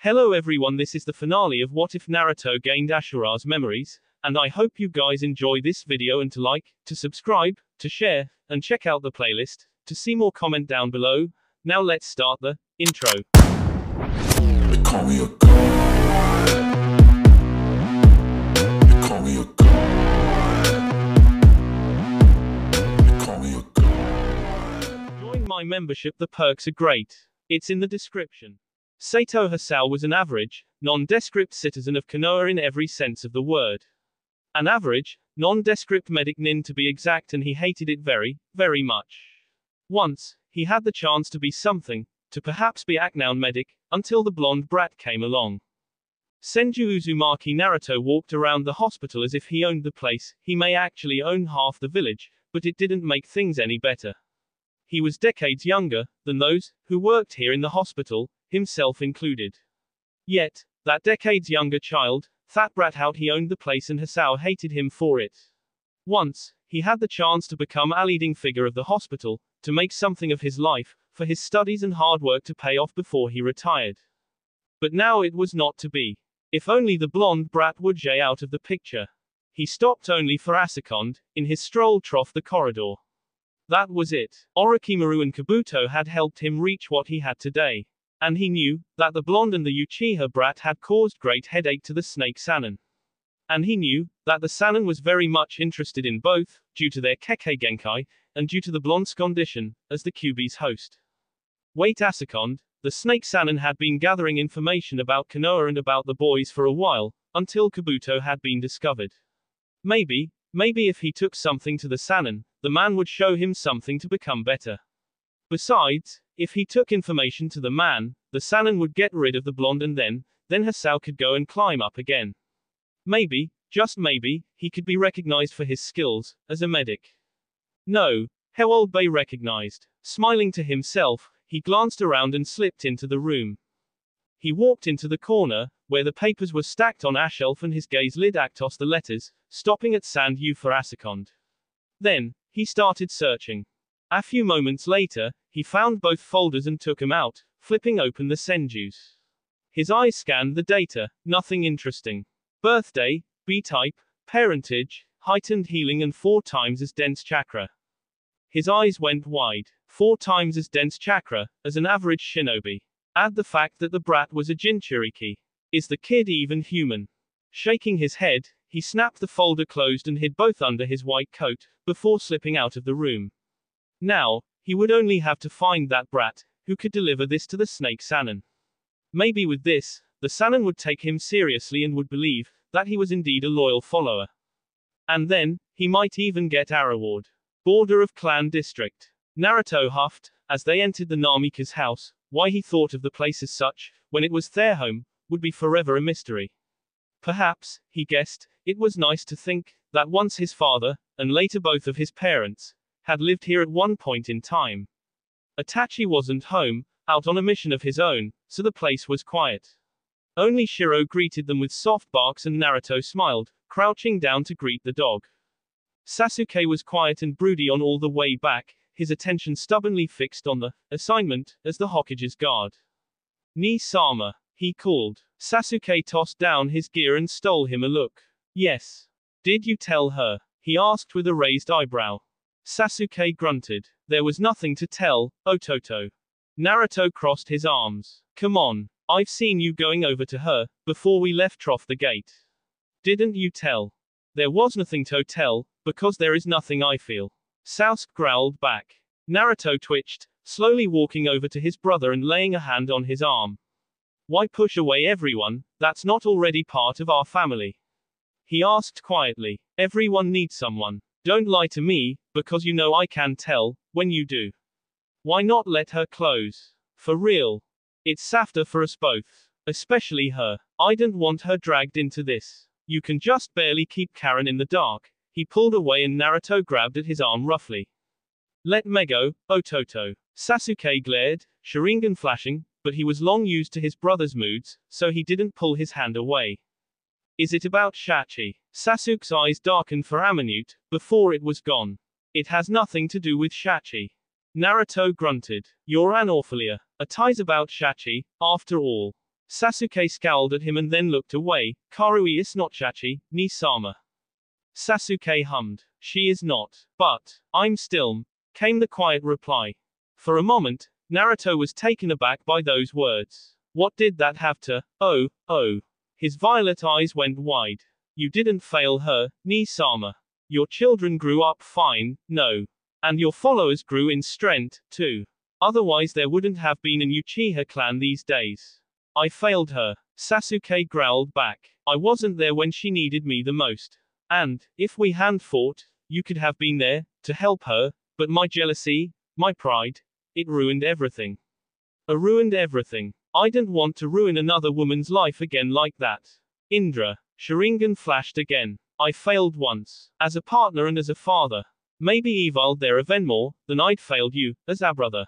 Hello everyone, this is the finale of What If Naruto Gained Ashura's Memories, and I hope you guys enjoy this video and to like, to subscribe, to share, and check out the playlist, to see more comment down below. Now let's start the intro. They call me a god. They call me a god. They call me a god. Join my membership, the perks are great. It's in the description. Sato Hisao was an average, nondescript citizen of Konoha in every sense of the word. An average, nondescript medic nin to be exact, and he hated it very, very much. Once, he had the chance to be something, to perhaps be Aknown medic, until the blonde brat came along. Senju Uzumaki Naruto walked around the hospital as if he owned the place. He may actually own half the village, but it didn't make things any better. He was decades younger than those who worked here in the hospital, himself included. Yet, that decades younger child, that brat out, he owned the place and Hisao hated him for it. Once, he had the chance to become a leading figure of the hospital, to make something of his life, for his studies and hard work to pay off before he retired. But now it was not to be. If only the blonde brat would jay out of the picture. He stopped only for a second, in his stroll trough the corridor. That was it. Orochimaru and Kabuto had helped him reach what he had today. And he knew that the blonde and the Uchiha brat had caused great headache to the Snake Sannin. And he knew that the Sannin was very much interested in both, due to their Kekkei Genkai, and due to the blonde's condition, as the Kyuubi's host. Wait a second, the Snake Sannin had been gathering information about Konoha and about the boys for a while, until Kabuto had been discovered. Maybe if he took something to the Sannin, the man would show him something to become better. Besides, if he took information to the man, the Sannin would get rid of the blonde and then Hisao could go and climb up again. Maybe, just maybe, he could be recognized for his skills as a medic. No, how old Bay recognized. Smiling to himself, he glanced around and slipped into the room. He walked into the corner, where the papers were stacked on a shelf, and his gaze lid across the letters, stopping at Sand U for a second. Then, he started searching. A few moments later, he found both folders and took them out, flipping open the senjus. His eyes scanned the data, nothing interesting. Birthday, B-type, parentage, heightened healing, and 4 times as dense chakra. His eyes went wide. 4 times as dense chakra, as an average shinobi. Add the fact that the brat was a Jinchuriki. Is the kid even human? Shaking his head, he snapped the folder closed and hid both under his white coat, before slipping out of the room. Now, he would only have to find that brat, who could deliver this to the Snake Sannin. Maybe with this, the Sannin would take him seriously and would believe that he was indeed a loyal follower. And then, he might even get a reward. Border of Clan District. Naruto huffed, as they entered the Namika's house. Why he thought of the place as such, when it was their home, would be forever a mystery. Perhaps, he guessed, it was nice to think that once his father, and later both of his parents, had lived here at one point in time. Itachi wasn't home, out on a mission of his own, so the place was quiet. Only Shiro greeted them with soft barks and Naruto smiled, crouching down to greet the dog. Sasuke was quiet and broody on all the way back, his attention stubbornly fixed on the assignment as the Hokage's guard. Ni-sama, he called. Sasuke tossed down his gear and stole him a look. Yes. Did you tell her? He asked with a raised eyebrow. Sasuke grunted. There was nothing to tell, Ototo. Naruto crossed his arms. Come on. I've seen you going over to her, before we left off the gate. Didn't you tell? There was nothing to tell, because there is nothing I feel. Sasuke growled back. Naruto twitched, slowly walking over to his brother and laying a hand on his arm. Why push away everyone, that's not already part of our family? He asked quietly. Everyone needs someone. Don't lie to me, because you know I can tell, when you do. Why not let her close? For real. It's safter for us both. Especially her. I don't want her dragged into this. You can just barely keep Karen in the dark. He pulled away and Naruto grabbed at his arm roughly. Let me go, Ototo. Sasuke glared, Sharingan flashing, but he was long used to his brother's moods, so he didn't pull his hand away. Is it about Shachi? Sasuke's eyes darkened for a minute, before it was gone. It has nothing to do with Shachi. Naruto grunted. You're an orphalia. A tie's about Shachi, after all. Sasuke scowled at him and then looked away. Karui is not Chachi, ni sama. Sasuke hummed. She is not. But, I'm still, came the quiet reply. For a moment, Naruto was taken aback by those words. What did that have to, oh. His violet eyes went wide. You didn't fail her, ni sama. Your children grew up fine, no. And your followers grew in strength, too. Otherwise there wouldn't have been an Uchiha clan these days. I failed her. Sasuke growled back. I wasn't there when she needed me the most. And, if we hand fought, you could have been there, to help her, but my jealousy, my pride, it ruined everything. Ruined everything. I didn't want to ruin another woman's life again like that. Indra. Sharingan flashed again. I failed once. As a partner and as a father. Maybe Evil there even more, than I'd failed you, as a brother.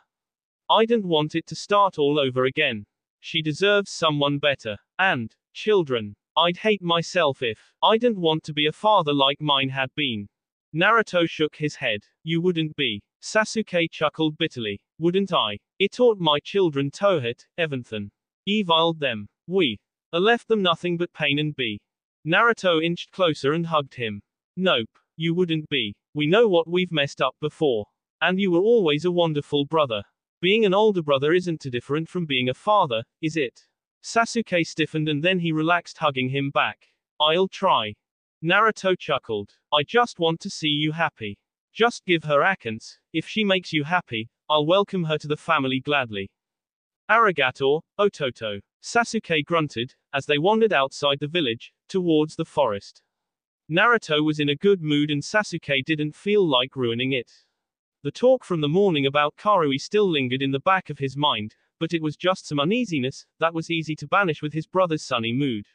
I didn't want it to start all over again. She deserves someone better. And, children. I'd hate myself if I didn't want to be a father like mine had been. Naruto shook his head. You wouldn't be. Sasuke chuckled bitterly. Wouldn't I? It taught my children Tohit, Eventhan. Eviled them. We. Left them nothing but pain and be. Naruto inched closer and hugged him. Nope. You wouldn't be. We know what we've messed up before. And you were always a wonderful brother. Being an older brother isn't too different from being a father, is it? Sasuke stiffened and then he relaxed, hugging him back. I'll try. Naruto chuckled. I just want to see you happy. Just give her Akans. If she makes you happy, I'll welcome her to the family gladly. Arigato, Ototo. Sasuke grunted, as they wandered outside the village, towards the forest. Naruto was in a good mood and Sasuke didn't feel like ruining it. The talk from the morning about Karui still lingered in the back of his mind, but it was just some uneasiness that was easy to banish with his brother's sunny mood.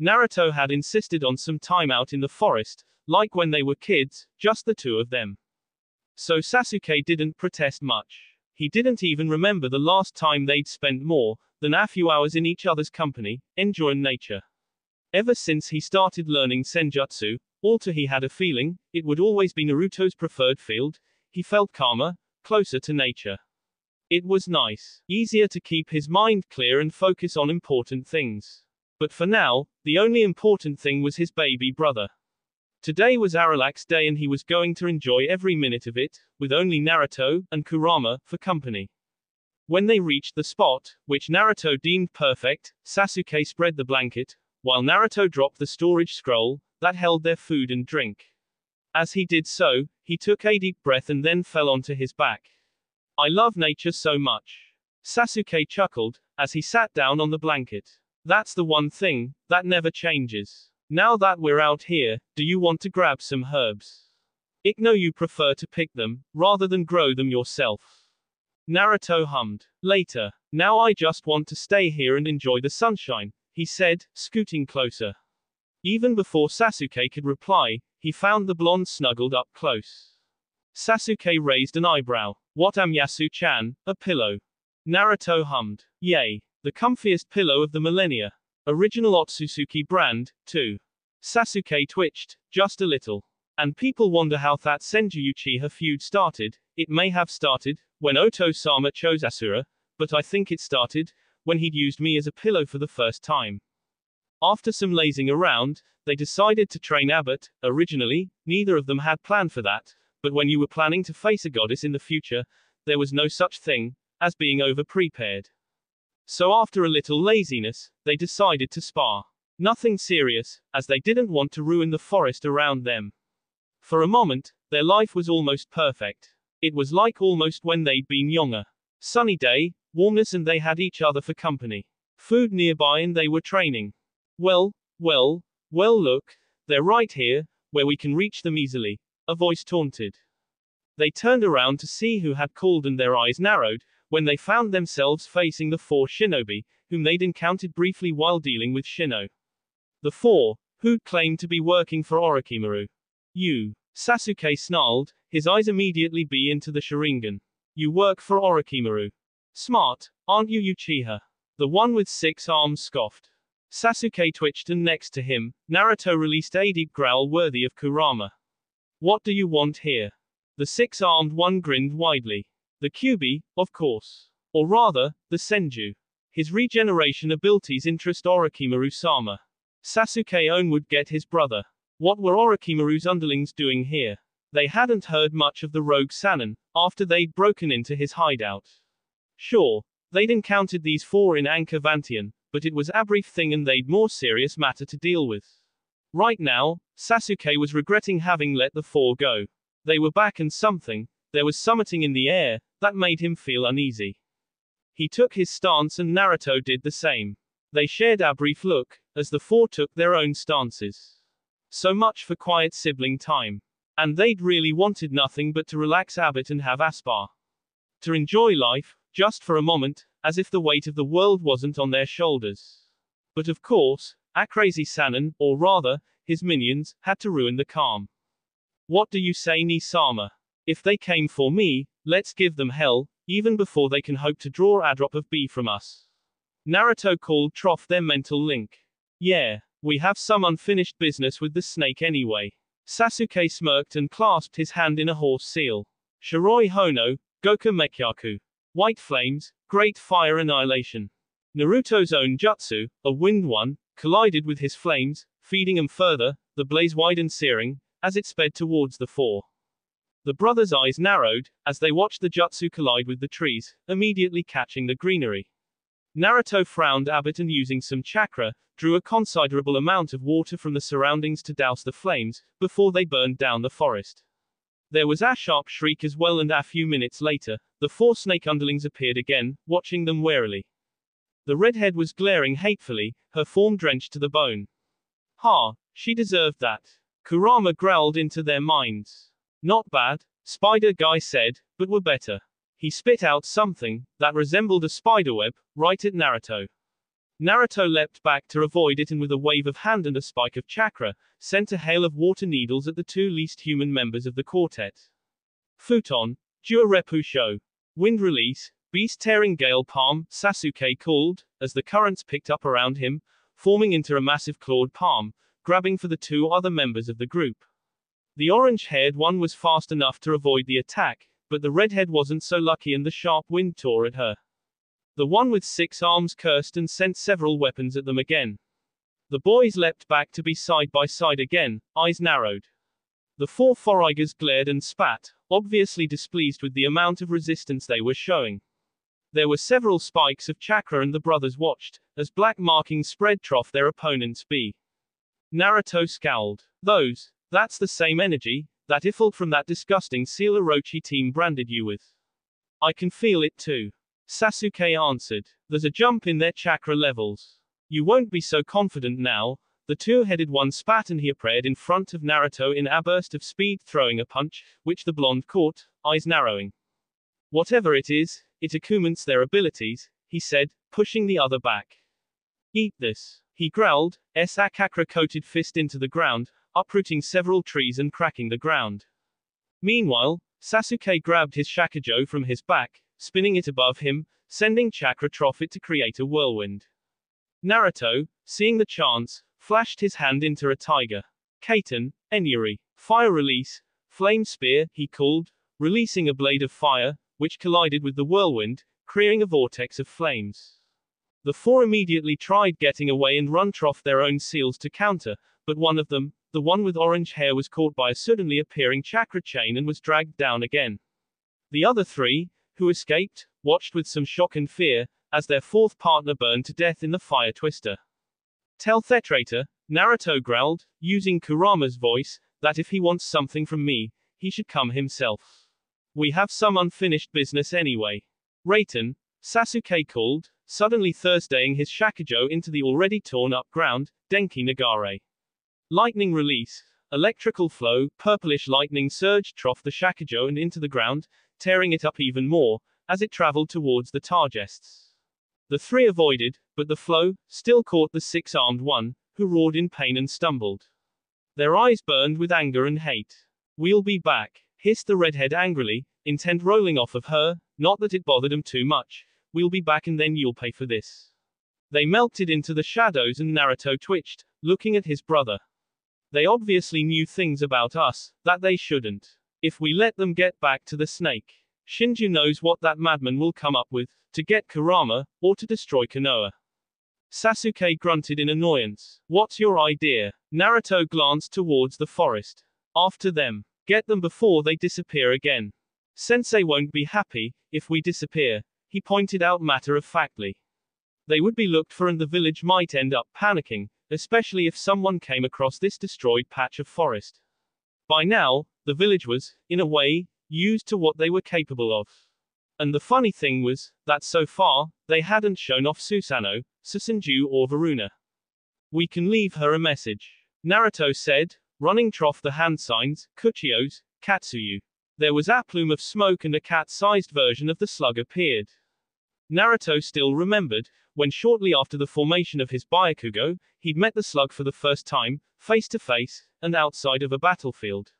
Naruto had insisted on some time out in the forest, like when they were kids, just the two of them. So Sasuke didn't protest much. He didn't even remember the last time they'd spent more than a few hours in each other's company, enjoying nature. Ever since he started learning senjutsu, although he had a feeling it would always be Naruto's preferred field, he felt calmer, closer to nature. It was nice, easier to keep his mind clear and focus on important things. But for now, the only important thing was his baby brother. Today was a relaxed day and he was going to enjoy every minute of it, with only Naruto and Kurama for company. When they reached the spot, which Naruto deemed perfect, Sasuke spread the blanket, while Naruto dropped the storage scroll that held their food and drink. As he did so, he took a deep breath and then fell onto his back. I love nature so much. Sasuke chuckled, as he sat down on the blanket. That's the one thing that never changes. Now that we're out here, do you want to grab some herbs? I know you prefer to pick them, rather than grow them yourself. Naruto hummed. Later. Now I just want to stay here and enjoy the sunshine, he said, scooting closer. Even before Sasuke could reply, he found the blonde snuggled up close. Sasuke raised an eyebrow. What am Yasu-chan, a pillow? Naruto hummed. Yay. The comfiest pillow of the millennia. Original Otsutsuki brand, too. Sasuke twitched, just a little. And people wonder how that Senju Uchiha feud started. It may have started when Oto-sama chose Ashura, but I think it started when he'd used me as a pillow for the first time. After some lazing around, they decided to train Abbott. Originally, neither of them had planned for that, but when you were planning to face a goddess in the future, there was no such thing as being over-prepared. So after a little laziness, they decided to spar. Nothing serious, as they didn't want to ruin the forest around them. For a moment, their life was almost perfect. It was like almost when they'd been younger. Sunny day, warmness, and they had each other for company. Food nearby and they were training. Well, look, they're right here, where we can reach them easily, a voice taunted. They turned around to see who had called and their eyes narrowed, when they found themselves facing the 4 shinobi, whom they'd encountered briefly while dealing with Shino. The 4, who'd claimed to be working for Orochimaru. You. Sasuke snarled, his eyes immediately be into the Sharingan. You work for Orochimaru. Smart, aren't you, Uchiha? The one with 6 arms scoffed. Sasuke twitched and next to him, Naruto released a deep growl worthy of Kurama. What do you want here? The 6-armed one grinned widely. The Kyuubi, of course. Or rather, the Senju. His regeneration abilities interest Orochimaru-sama. Sasuke would get his brother. What were Orochimaru's underlings doing here? They hadn't heard much of the rogue Sannin, after they'd broken into his hideout. Sure, they'd encountered these four in Anchor Vantian, but it was a brief thing and they'd more serious matter to deal with. Right now, Sasuke was regretting having let the four go. They were back and there was something in the air, that made him feel uneasy. He took his stance and Naruto did the same. They shared a brief look, as the four took their own stances. So much for quiet sibling time. And they'd really wanted nothing but to relax a bit and have a spa. To enjoy life, just for a moment, as if the weight of the world wasn't on their shoulders. But of course, a crazy Sannin, or rather, his minions, had to ruin the calm. What do you say, Ni-sama? If they came for me, let's give them hell, even before they can hope to draw a drop of B from us. Naruto called Trough their mental link. Yeah, we have some unfinished business with the snake anyway. Sasuke smirked and clasped his hand in a horse seal. Shiroi Hono, Goku Mekyaku. White flames, great fire annihilation. Naruto's own jutsu, a wind one, collided with his flames, feeding them further, the blaze wide and searing, as it sped towards the four. The brothers' eyes narrowed, as they watched the jutsu collide with the trees, immediately catching the greenery. Naruto frowned a bit and using some chakra, drew a considerable amount of water from the surroundings to douse the flames, before they burned down the forest. There was a sharp shriek as well and a few minutes later, the four snake underlings appeared again, watching them warily. The redhead was glaring hatefully, her form drenched to the bone. Ha, she deserved that. Kurama growled into their minds. Not bad, Spider Guy said, but we're better. He spit out something that resembled a spiderweb, right at Naruto. Naruto leapt back to avoid it and with a wave of hand and a spike of chakra, sent a hail of water needles at the two least human members of the quartet. Futon, Juarepu Sho. Wind release, beast tearing gale palm, Sasuke called, as the currents picked up around him, forming into a massive clawed palm, grabbing for the two other members of the group. The orange-haired one was fast enough to avoid the attack, but the redhead wasn't so lucky and the sharp wind tore at her. The one with 6 arms cursed and sent several weapons at them again. The boys leapt back to be side by side again, eyes narrowed. The four forigers glared and spat, obviously displeased with the amount of resistance they were showing. There were several spikes of chakra and the brothers watched, as black markings spread trough their opponent's B. Naruto scowled. That's the same energy that ifled from that disgusting Seal Orochi team branded you with. I can feel it too. Sasuke answered. There's a jump in their chakra levels. You won't be so confident now. The two-headed one spat and he appeared in front of Naruto in a burst of speed, throwing a punch, which the blonde caught, eyes narrowing. Whatever it is, it accumulates their abilities, he said, pushing the other back. Eat this. He growled, a chakra-coated fist into the ground, uprooting several trees and cracking the ground. Meanwhile, Sasuke grabbed his shakujo from his back, spinning it above him, sending chakra trough it to create a whirlwind. Naruto, seeing the chance, flashed his hand into a tiger. Kaiten, Enyuri, fire release, flame spear, he called, releasing a blade of fire, which collided with the whirlwind, creating a vortex of flames. The four immediately tried getting away and run trough their own seals to counter, but one of them, the one with orange hair, was caught by a suddenly appearing chakra chain and was dragged down again. The other three, who escaped, watched with some shock and fear, as their fourth partner burned to death in the fire twister. Tell Thetrator, Naruto growled, using Kurama's voice, that if he wants something from me, he should come himself. We have some unfinished business anyway. Raiten, Sasuke called, suddenly Thursdaying his shakujo into the already torn up ground, Denki Nagare. Lightning release, electrical flow, purplish lightning surged trough the shakujo and into the ground, tearing it up even more, as it traveled towards the Targests. The three avoided, but the flow still caught the 6-armed one, who roared in pain and stumbled. Their eyes burned with anger and hate. We'll be back, hissed the redhead angrily, intent rolling off of her, not that it bothered him too much. We'll be back and then you'll pay for this. They melted into the shadows and Naruto twitched, looking at his brother. They obviously knew things about us that they shouldn't. If we let them get back to the snake, Shinju knows what that madman will come up with, to get Kurama, or to destroy Konoha. Sasuke grunted in annoyance. What's your idea? Naruto glanced towards the forest. After them. Get them before they disappear again. Sensei won't be happy, if we disappear, he pointed out matter-of-factly. They would be looked for and the village might end up panicking, especially if someone came across this destroyed patch of forest. By now, the village was, in a way, used to what they were capable of. And the funny thing was, that so far, they hadn't shown off Susanoo, Susanju or Varuna. We can leave her a message. Naruto said, running trough the hand signs, Kuchiyos, Katsuyu. There was a plume of smoke and a cat-sized version of the slug appeared. Naruto still remembered, when shortly after the formation of his Byakugo, he'd met the slug for the first time, face to face, and outside of a battlefield.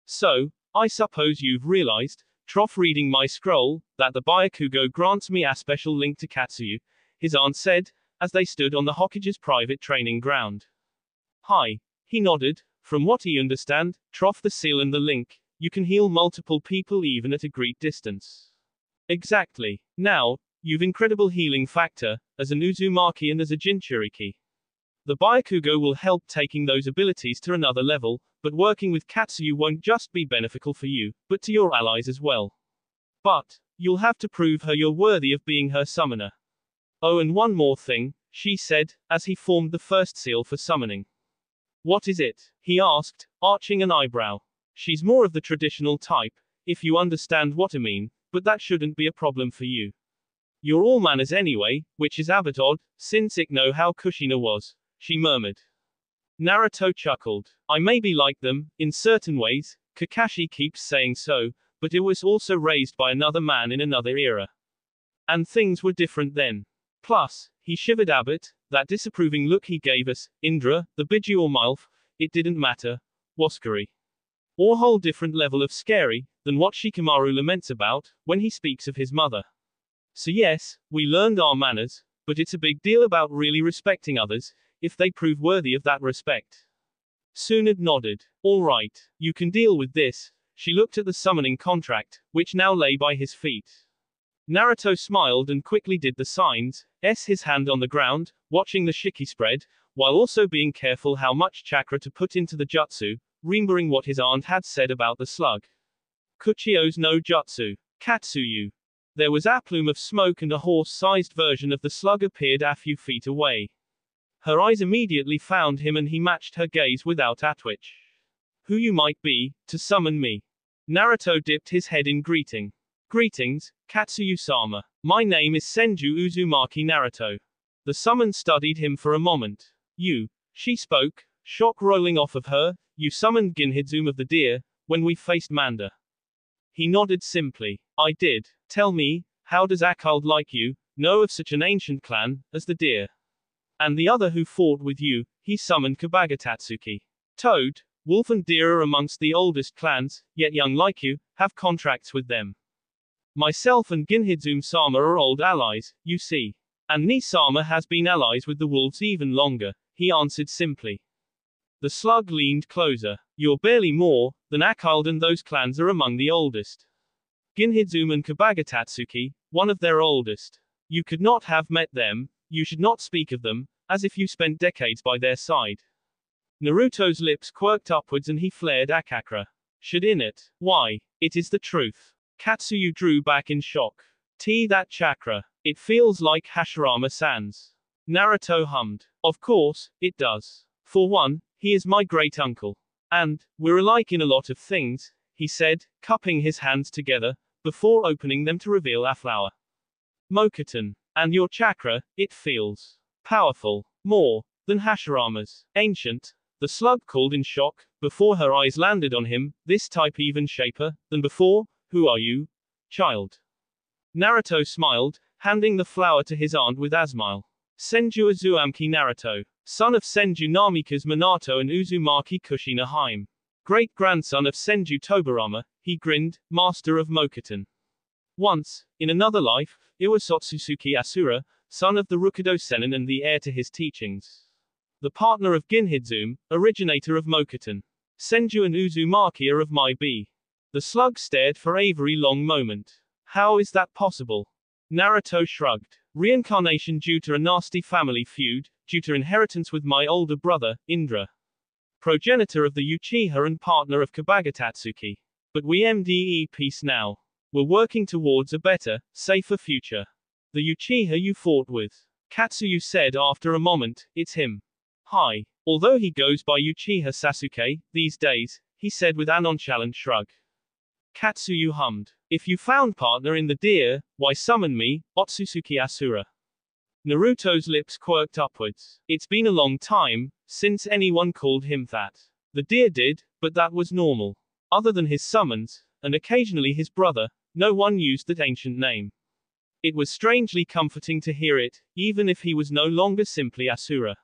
So, I suppose you've realized, trough reading my scroll, that the Byakugo grants me a special link to Katsuyu, his aunt said, as they stood on the Hokage's private training ground. Hi. He nodded. From what he understand, trough the seal and the link, you can heal multiple people even at a great distance. Exactly. Now, you've incredible healing factor, as an Uzumaki and as a Jinchuriki. The Byakugo will help taking those abilities to another level, but working with Katsuyu won't just be beneficial for you, but to your allies as well. But, you'll have to prove her you're worthy of being her summoner. Oh, and one more thing, she said, as he formed the first seal for summoning. What is it? He asked, arching an eyebrow. She's more of the traditional type, if you understand what I mean, but that shouldn't be a problem for you. You're all manners anyway, which is a bit odd, since I know how Kushina was, she murmured. Naruto chuckled. I may be like them, in certain ways, Kakashi keeps saying so, but it was also raised by another man in another era. And things were different then. Plus, he shivered a bit, that disapproving look he gave us, Indra, the Biju or Milf, it didn't matter, Waskari. Or whole different level of scary, than what Shikamaru laments about, when he speaks of his mother. So yes, we learned our manners, but it's a big deal about really respecting others, if they prove worthy of that respect. Tsunade nodded. All right, you can deal with this. She looked at the summoning contract, which now lay by his feet. Naruto smiled and quickly did the signs, his hand on the ground, watching the shiki spread, while also being careful how much chakra to put into the jutsu, remembering what his aunt had said about the slug. Kuchiyos no jutsu. Katsuyu. There was a plume of smoke and a horse-sized version of the slug appeared a few feet away. Her eyes immediately found him and he matched her gaze without a twitch. Who you might be, to summon me. Naruto dipped his head in greeting. Greetings, Katsuyu-sama. My name is Senju Uzumaki Naruto. The summon studied him for a moment. You. She spoke, shock rolling off of her, you summoned Ginhidzum of the deer, when we faced Manda. He nodded simply. I did. Tell me, how does Akald like you, know of such an ancient clan, as the deer? And the other who fought with you, he summoned Kabagatatsuki. Toad, wolf and deer are amongst the oldest clans, yet young like you, have contracts with them. Myself and Ginhidzum-sama are old allies, you see. And Ni-sama has been allies with the wolves even longer, he answered simply. The slug leaned closer. You're barely more than Akald and those clans are among the oldest. Ginhidzum and Kabagatatsuki, one of their oldest. You could not have met them, you should not speak of them, as if you spent decades by their side. Naruto's lips quirked upwards and he flared Akakra. Should in it? Why? It is the truth. Katsuyu drew back in shock. That chakra. It feels like Hashirama-san's. Naruto hummed. Of course, it does. For one, he is my great-uncle. And, we're alike in a lot of things, he said, cupping his hands together, before opening them to reveal a flower. Mokuton. And your chakra, it feels powerful. More than Hashirama's. Ancient. The slug called in shock, before her eyes landed on him, this type even shaper, than before. Who are you, child? Naruto smiled, handing the flower to his aunt with a smile. Senju Uzumaki Naruto. Son of Senju Namikaze Minato and Uzumaki Kushina Haim. Great-grandson of Senju Tobarama, he grinned, master of Mokuton. Once, in another life, Iwasotsusuke Ashura, son of the Rukudo Sennin and the heir to his teachings. The partner of Ginhidzum, originator of Mokuton. Senju and Uzumaki are of my B. The slug stared for a very long moment. How is that possible? Naruto shrugged. Reincarnation due to a nasty family feud, due to inheritance with my older brother, Indra. Progenitor of the Uchiha and partner of Kabagatatsuki. But we MDE peace now. We're working towards a better, safer future. The Uchiha you fought with. Katsuyu said after a moment, it's him. Hi. Although he goes by Uchiha Sasuke, these days, he said with a nonchalant shrug. Katsuyu hummed. If you found partner in the deer, why summon me, Otsutsuki Ashura? Naruto's lips quirked upwards. It's been a long time, since anyone called him that. The deer did, but that was normal. Other than his summons, and occasionally his brother, no one used that ancient name. It was strangely comforting to hear it, even if he was no longer simply Ashura.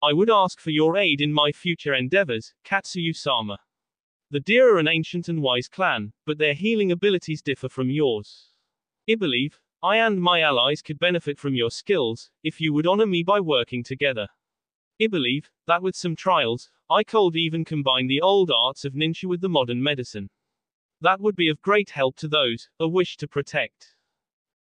I would ask for your aid in my future endeavors, Katsuyu-sama. The deer are an ancient and wise clan, but their healing abilities differ from yours. I believe, I and my allies could benefit from your skills, if you would honor me by working together. I believe, that with some trials, I could even combine the old arts of ninja with the modern medicine. That would be of great help to those, I wish to protect.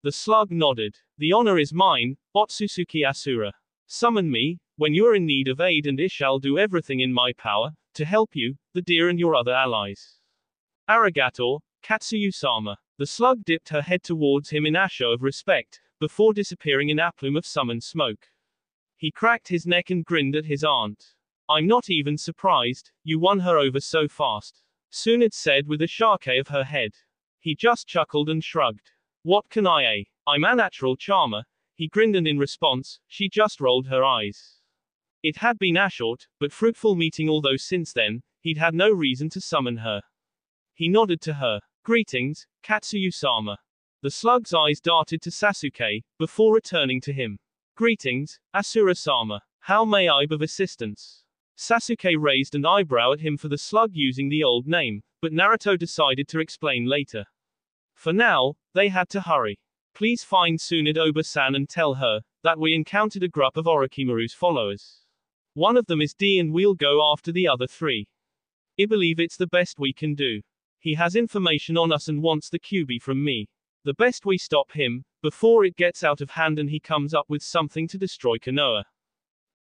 The slug nodded. The honor is mine, Otsutsuki Ashura. Summon me, when you are in need of aid and I shall do everything in my power, to help you, the deer and your other allies. Arigato, Katsuyu-sama. The slug dipped her head towards him in a show of respect, before disappearing in a plume of summoned smoke. He cracked his neck and grinned at his aunt. I'm not even surprised, you won her over so fast. Tsunade said with a shake of her head. He just chuckled and shrugged. What can I'm a natural charmer. He grinned and in response, she just rolled her eyes. It had been a short, but fruitful meeting although since then, he'd had no reason to summon her. He nodded to her. Greetings, Katsuyu-sama. The slug's eyes darted to Sasuke, before returning to him. Greetings, Ashura-sama. How may I be of assistance? Sasuke raised an eyebrow at him for the slug using the old name, but Naruto decided to explain later. For now, they had to hurry. Please find Tsunade Oba-san and tell her that we encountered a group of Orochimaru's followers. One of them is D and we'll go after the other three. I believe it's the best we can do. He has information on us and wants the QB from me. The best we stop him, before it gets out of hand and he comes up with something to destroy Konoha.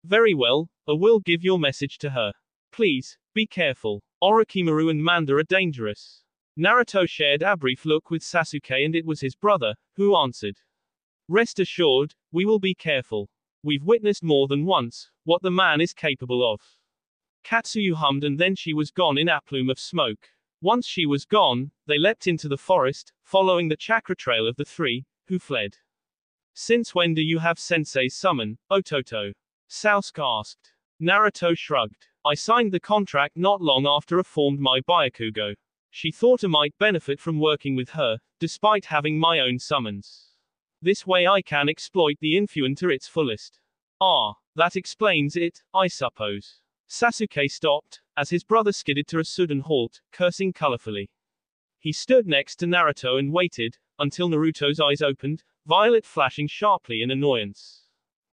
Very well, I will give your message to her. Please, be careful. Orochimaru and Manda are dangerous. Naruto shared a brief look with Sasuke and it was his brother, who answered. Rest assured, we will be careful. We've witnessed more than once, what the man is capable of. Katsuyu hummed and then she was gone in a plume of smoke. Once she was gone, they leapt into the forest, following the chakra trail of the three, who fled. Since when do you have sensei's summon, Ototo? Sasuke asked. Naruto shrugged. I signed the contract not long after I formed my Byakugo. She thought I might benefit from working with her, despite having my own summons. This way I can exploit the influence to its fullest. Ah, that explains it, I suppose. Sasuke stopped, as his brother skidded to a sudden halt, cursing colorfully. He stood next to Naruto and waited, until Naruto's eyes opened, violet flashing sharply in annoyance.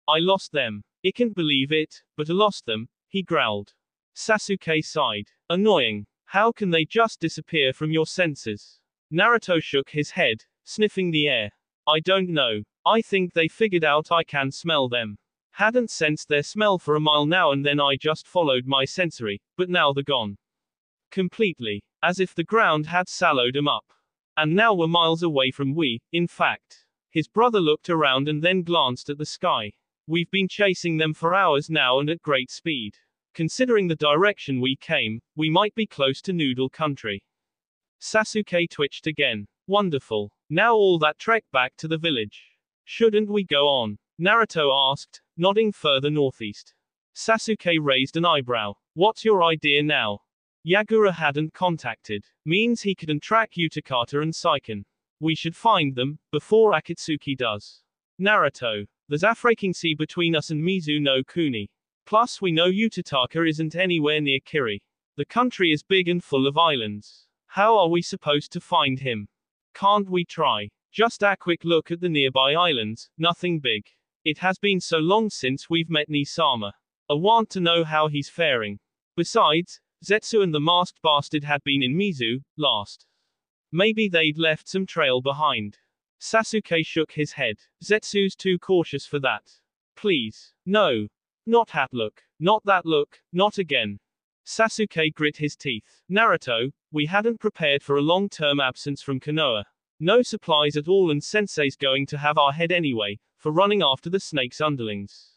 I lost them. I can't believe it, but I lost them, he growled. Sasuke sighed. Annoying. How can they just disappear from your senses? Naruto shook his head, sniffing the air. I don't know. I think they figured out I can smell them. Hadn't sensed their smell for a mile now and then I just followed my sensory, but now they're gone. Completely. As if the ground had swallowed them up. And now we're miles away from in fact. His brother looked around and then glanced at the sky. We've been chasing them for hours now and at great speed. Considering the direction we came, we might be close to Noodle Country. Sasuke twitched again. Wonderful. Now all that trek back to the village. Shouldn't we go on? Naruto asked, nodding further northeast. Sasuke raised an eyebrow. What's your idea now? Yagura hadn't contacted. Means he couldn't track Utakata and Saiken. We should find them, before Akatsuki does. Naruto. There's a freaking sea between us and Mizu no Kuni. Plus we know Utataka isn't anywhere near Kiri. The country is big and full of islands. How are we supposed to find him? Can't we try? Just a quick look at the nearby islands, nothing big. It has been so long since we've met Nisama. I want to know how he's faring. Besides, Zetsu and the masked bastard had been in Mizu, last. Maybe they'd left some trail behind. Sasuke shook his head. Zetsu's too cautious for that. Please. No. Not that look. Not that look. Not again. Sasuke grit his teeth. Naruto, we hadn't prepared for a long-term absence from Konoha. No supplies at all, and Sensei's going to have our head anyway, for running after the snake's underlings.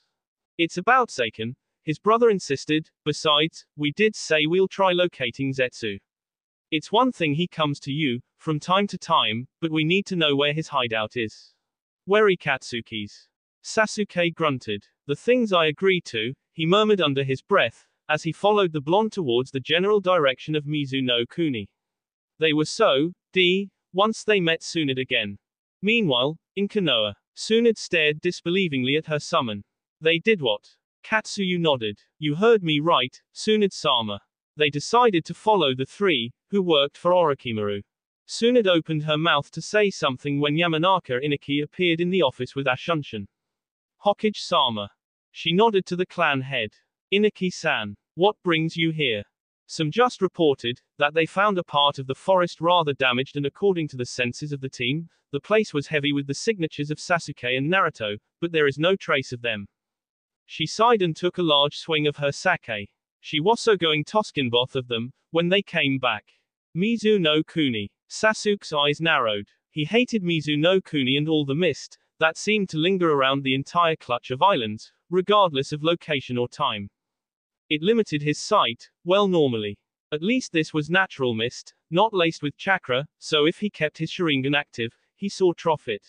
It's about Seiken, his brother insisted. Besides, we did say we'll try locating Zetsu. It's one thing he comes to you, from time to time, but we need to know where his hideout is. Wary Katsuki's. Sasuke grunted. The things I agree to, he murmured under his breath, as he followed the blonde towards the general direction of Mizu no Kuni. They were so, once they met Tsunade again. Meanwhile, in Konoha, Tsunade stared disbelievingly at her summon. They did what? Katsuyu nodded. You heard me right, Tsunade-sama. They decided to follow the three, who worked for Orochimaru. Tsunade opened her mouth to say something when Yamanaka Inaki appeared in the office with Ashunshin. Hokage-sama. She nodded to the clan head. Inaki-san. What brings you here? Some just reported that they found a part of the forest rather damaged, and according to the senses of the team, the place was heavy with the signatures of Sasuke and Naruto, but there is no trace of them. She sighed and took a large swing of her sake. She was so going toskin both of them, when they came back. Mizu no Kuni. Sasuke's eyes narrowed. He hated Mizu no Kuni and all the mist that seemed to linger around the entire clutch of islands, regardless of location or time. It limited his sight, well normally. At least this was natural mist, not laced with chakra, so if he kept his Sharingan active, he saw it.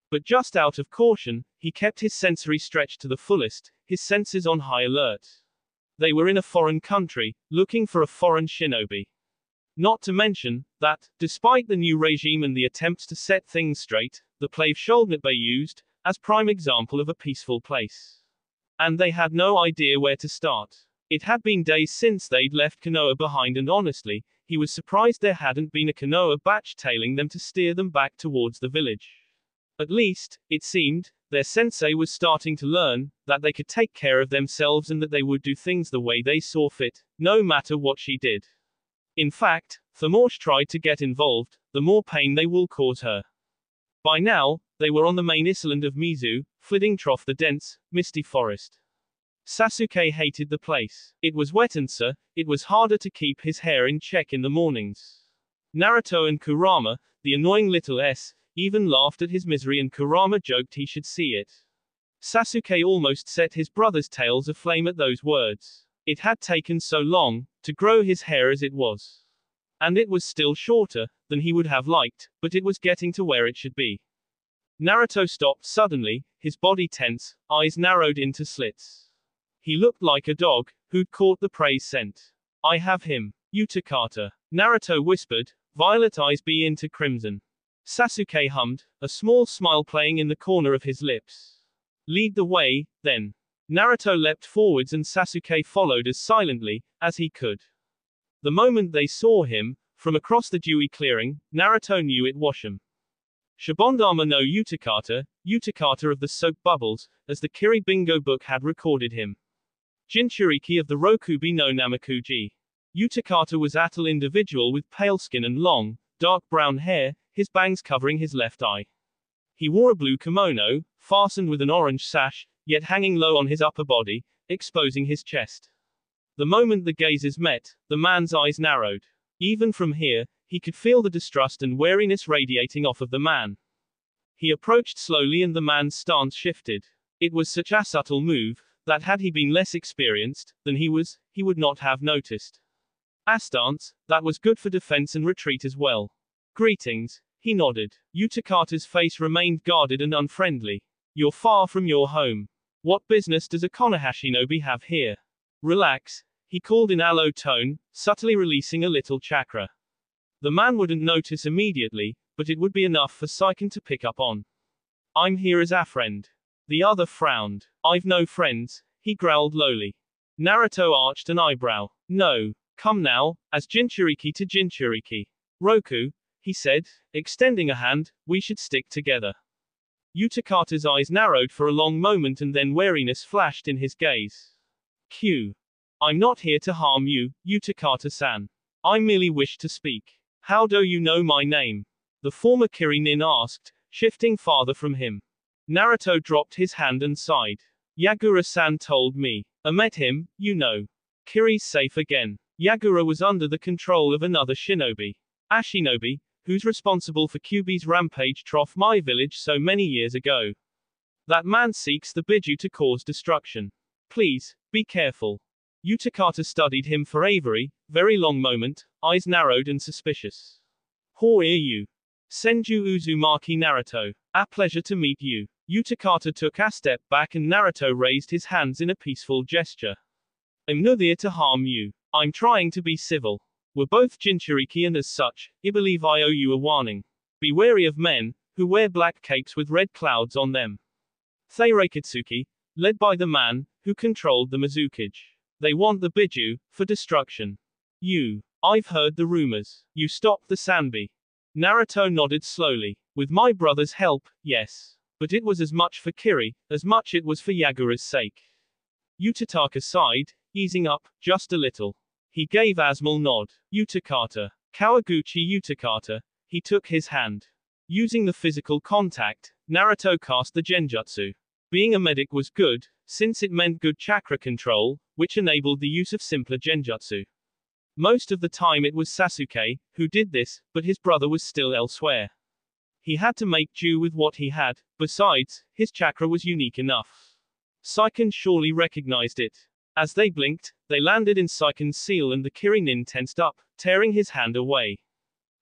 But just out of caution, he kept his sensory stretched to the fullest, his senses on high alert. They were in a foreign country, looking for a foreign shinobi. Not to mention, that, despite the new regime and the attempts to set things straight, the place Shogunate used, as prime example of a peaceful place. And they had no idea where to start. It had been days since they'd left Konoha behind, and honestly, he was surprised there hadn't been a Konoha batch tailing them to steer them back towards the village. At least, it seemed, their sensei was starting to learn that they could take care of themselves and that they would do things the way they saw fit, no matter what she did. In fact, the more she tried to get involved, the more pain they will cause her. By now, they were on the main island of Mizu, flitting through the dense, misty forest. Sasuke hated the place. It was wet and it was harder to keep his hair in check in the mornings. Naruto and Kurama, the annoying little even laughed at his misery, and Kurama joked he should see it. Sasuke almost set his brother's tails aflame at those words. It had taken so long to grow his hair as it was. And it was still shorter than he would have liked, but it was getting to where it should be. Naruto stopped suddenly, his body tense, eyes narrowed into slits. He looked like a dog who'd caught the prey scent. I have him. Utakata. Naruto whispered, violet eyes be into crimson. Sasuke hummed, a small smile playing in the corner of his lips. Lead the way, then. Naruto leapt forwards and Sasuke followed as silently as he could. The moment they saw him, from across the dewy clearing, Naruto knew it was him. Shibondama no Utakata, Utakata of the soap bubbles, as the Kiri Bingo book had recorded him. Jinchuriki of the Rokubi no Namakuji. Utakata was a tall individual with pale skin and long, dark brown hair, his bangs covering his left eye. He wore a blue kimono, fastened with an orange sash, yet hanging low on his upper body, exposing his chest. The moment the gazes met, the man's eyes narrowed. Even from here, he could feel the distrust and wariness radiating off of the man. He approached slowly and the man's stance shifted. It was such a subtle move, that had he been less experienced than he would not have noticed. A stance that was good for defense and retreat as well. Greetings, he nodded. Utakata's face remained guarded and unfriendly. You're far from your home. What business does a Konoha shinobi have here? Relax, he called in a low tone, subtly releasing a little chakra. The man wouldn't notice immediately, but it would be enough for Seiken to pick up on. I'm here as a friend. The other frowned. I've no friends, he growled lowly. Naruto arched an eyebrow. No. Come now, as Jinchuriki to Jinchuriki. Roku, he said, extending a hand, we should stick together. Utakata's eyes narrowed for a long moment and then wariness flashed in his gaze. I'm not here to harm you, Utakata-san. I merely wish to speak. How do you know my name? The former Kirinin asked, shifting farther from him. Naruto dropped his hand and sighed. Yagura-san told me. I met him, you know. Kiri's safe again. Yagura was under the control of another shinobi. Ashinobi, who's responsible for Kyuubi's rampage trough my village so many years ago. That man seeks the Biju to cause destruction. Please, be careful. Utakata studied him for a very long moment, eyes narrowed and suspicious. How are you? Senju Uzumaki Naruto. A pleasure to meet you. Utakata took a step back and Naruto raised his hands in a peaceful gesture. I'm not here to harm you. I'm trying to be civil. We're both Jinchuriki and as such, I believe I owe you a warning. Be wary of men, who wear black capes with red clouds on them. Teireikatsuki, led by the man, who controlled the Mizukage. They want the Biju, for destruction. I've heard the rumors. You stopped the Sanbi. Naruto nodded slowly. With my brother's help, yes. But it was as much for Kiri, as much it was for Yagura's sake. Utataka sighed, easing up, just a little. He gave a small nod. Utakata. Kawaguchi Utakata. He took his hand. Using the physical contact, Naruto cast the genjutsu. Being a medic was good, since it meant good chakra control, which enabled the use of simpler genjutsu. Most of the time it was Sasuke, who did this, but his brother was still elsewhere. He had to make do with what he had, besides, his chakra was unique enough. Saiken surely recognized it. As they blinked, they landed in Saiken's seal and the Kirinin tensed up, tearing his hand away.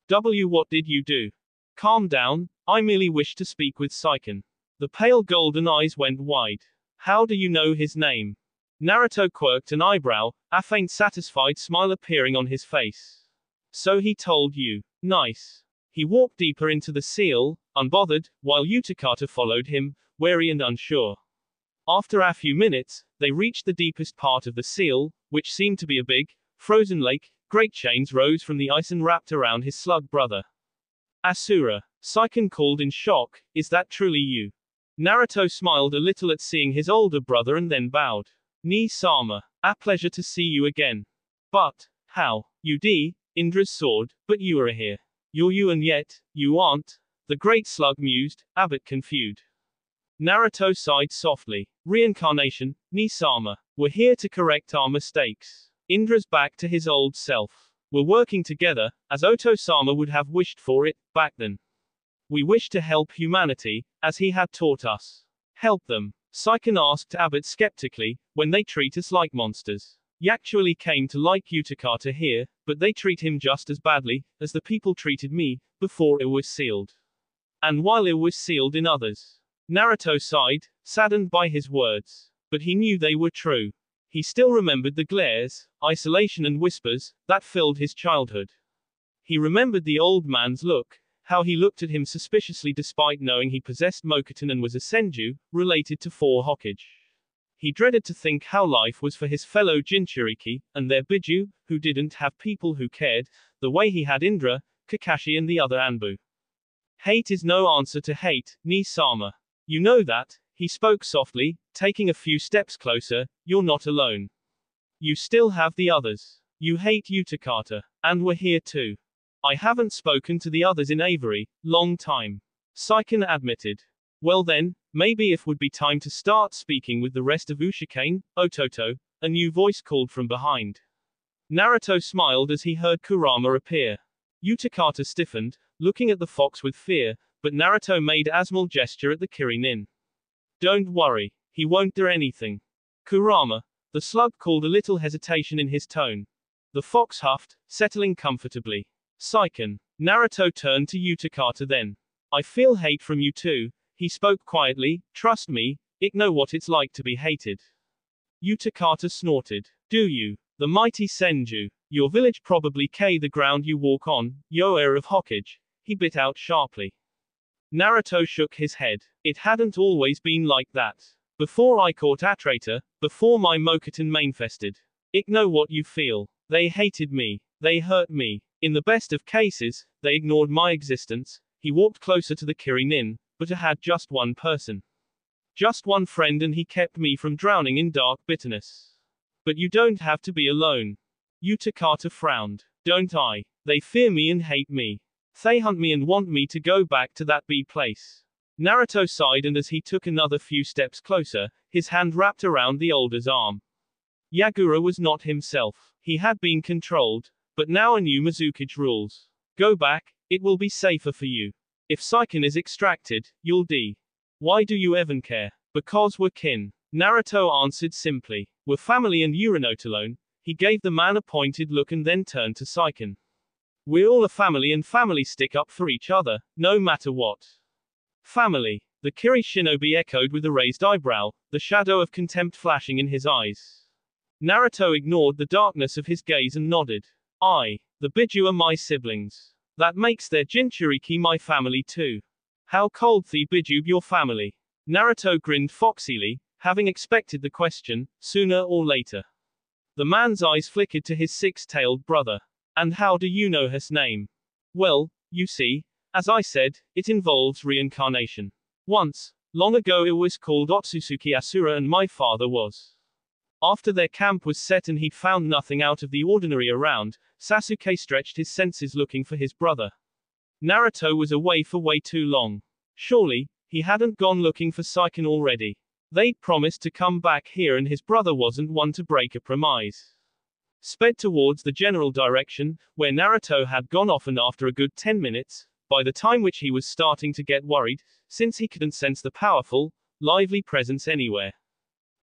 What did you do? Calm down, I merely wished to speak with Saiken. The pale golden eyes went wide. How do you know his name? Naruto quirked an eyebrow, a faint satisfied smile appearing on his face. So he told you. Nice. He walked deeper into the seal, unbothered, while Utakata followed him, wary and unsure. After a few minutes, they reached the deepest part of the seal, which seemed to be a big, frozen lake. Great chains rose from the ice and wrapped around his slug brother. Ashura. Saiken called in shock, is that truly you? Naruto smiled a little at seeing his older brother and then bowed. Ni-sama. A pleasure to see you again. But, how? Indra's sword, but you are here. You're you and yet, you aren't? The great slug mused, a bit confused. Naruto sighed softly. Reincarnation, Ni-sama. We're here to correct our mistakes. Indra's back to his old self. We're working together, as Oto-sama would have wished for it, back then. We wish to help humanity, as he had taught us. Help them? Saiken asked a bit skeptically, when they treat us like monsters. He actually came to like Utakata here, but they treat him just as badly, as the people treated me, before it was sealed. And while it was sealed in others. Naruto sighed, saddened by his words. But he knew they were true. He still remembered the glares, isolation and whispers, that filled his childhood. He remembered the old man's look, how he looked at him suspiciously despite knowing he possessed Mokuton and was a Senju, related to 4 Hokage. He dreaded to think how life was for his fellow Jinchuriki, and their Biju, who didn't have people who cared, the way he had Indra, Kakashi and the other Anbu. Hate is no answer to hate, Ni-sama. You know that, he spoke softly, taking a few steps closer, you're not alone. You still have the others. You hate Utakata. And we're here too. I haven't spoken to the others in a very long time. Saiken admitted. Well then, maybe it would be time to start speaking with the rest of Ushikane, Ototo, a new voice called from behind. Naruto smiled as he heard Kurama appear. Utakata stiffened, looking at the fox with fear, but Naruto made a small gesture at the Kirinin. Don't worry, he won't do anything. Kurama. The slug called a little hesitation in his tone. The fox huffed, settling comfortably. Saiken. Naruto turned to Utakata then. I feel hate from you too, he spoke quietly, trust me, I know what it's like to be hated. Utakata snorted. Do you? The mighty Senju. Your village probably the ground you walk on, yo heir of Hokage. He bit out sharply. Naruto shook his head. It hadn't always been like that. Before I caught a traitor, before my Mokuton manifested. I know what you feel. They hated me. They hurt me. In the best of cases, they ignored my existence. He walked closer to the Kirinin, but I had just one person. Just one friend and he kept me from drowning in dark bitterness. But you don't have to be alone. Utakata frowned. Don't I? They fear me and hate me. They hunt me and want me to go back to that B place. Naruto sighed, and as he took another few steps closer, his hand wrapped around the older's arm. Yagura was not himself. He had been controlled, but now a new Mizukage rules. Go back, it will be safer for you. If Saiken is extracted, you'll die. Why do you even care? Because we're kin. Naruto answered simply. We're family and you're not alone. He gave the man a pointed look and then turned to Saiken. We're all a family, and family stick up for each other, no matter what. Family. The Kiri shinobi echoed with a raised eyebrow, the shadow of contempt flashing in his eyes. Naruto ignored the darkness of his gaze and nodded. The Biju are my siblings. That makes their Jinchuriki my family too. How cold the Biju your family? Naruto grinned foxily, having expected the question, sooner or later. The man's eyes flickered to his six-tailed brother. And how do you know his name? Well, you see, as I said, it involves reincarnation. Once, long ago, it was called Otsutsuki Ashura, and my father was. After their camp was set and he'd found nothing out of the ordinary around, Sasuke stretched his senses looking for his brother. Naruto was away for way too long. Surely, he hadn't gone looking for Saiken already. They'd promised to come back here, and his brother wasn't one to break a promise. Sped towards the general direction, where Naruto had gone off, and after a good 10 minutes, by the time which he was starting to get worried, since he couldn't sense the powerful, lively presence anywhere.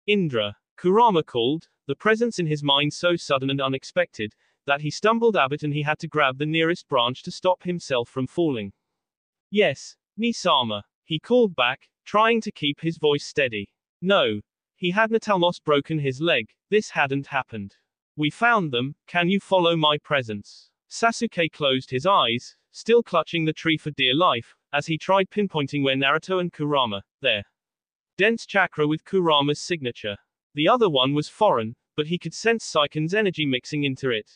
Indra. Kurama called, the presence in his mind so sudden and unexpected, that he stumbled a bit and he had to grab the nearest branch to stop himself from falling. Yes, Nisama. He called back, trying to keep his voice steady. No. He hadn't almost broken his leg, this hadn't happened. We found them, can you follow my presence? Sasuke closed his eyes, still clutching the tree for dear life, as he tried pinpointing where Naruto and Kurama, their dense chakra with Kurama's signature. The other one was foreign, but he could sense Saiken's energy mixing into it.